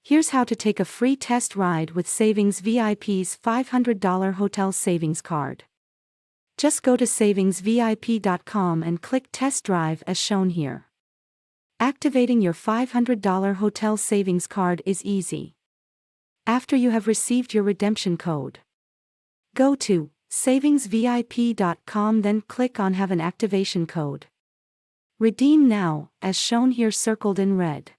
Here's how to take a free test ride with Savings VIP's $500 hotel savings card. Just go to savingsvip.com and click Test Drive as shown here. Activating your $500 hotel savings card is easy. After you have received your redemption code, go to savingsvip.com, then click on Have an Activation Code. Redeem now, as shown here circled in red.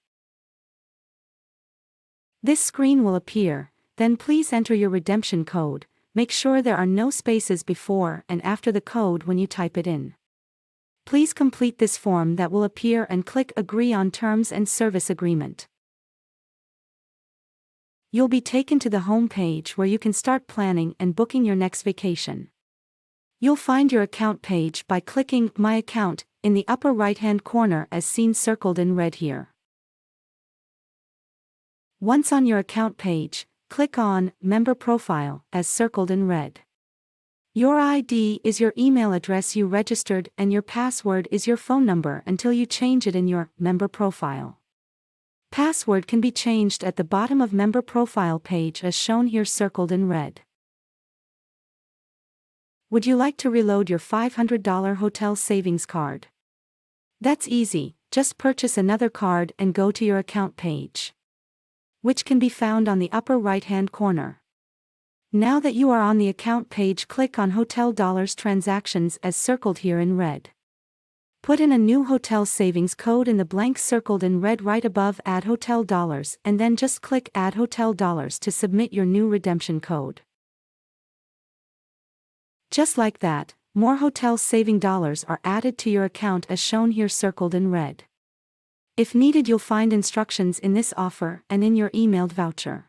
This screen will appear, then please enter your redemption code. Make sure there are no spaces before and after the code when you type it in. Please complete this form that will appear and click Agree on Terms and Service Agreement. You'll be taken to the home page where you can start planning and booking your next vacation. You'll find your account page by clicking My Account in the upper right-hand corner as seen circled in red here. Once on your account page, click on Member Profile as circled in red. Your ID is your email address you registered and your password is your phone number until you change it in your member profile. Password can be changed at the bottom of Member Profile page as shown here circled in red. Would you like to reload your $500 hotel savings card? That's easy, just purchase another card and go to your account page, which can be found on the upper right-hand corner. Now that you are on the account page, click on Hotel Dollars Transactions as circled here in red. Put in a new hotel savings code in the blank circled in red right above Add Hotel Dollars and then just click Add Hotel Dollars to submit your new redemption code. Just like that, more hotel saving dollars are added to your account as shown here circled in red. If needed, you'll find instructions in this offer and in your emailed voucher.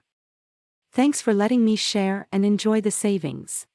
Thanks for letting me share and enjoy the savings.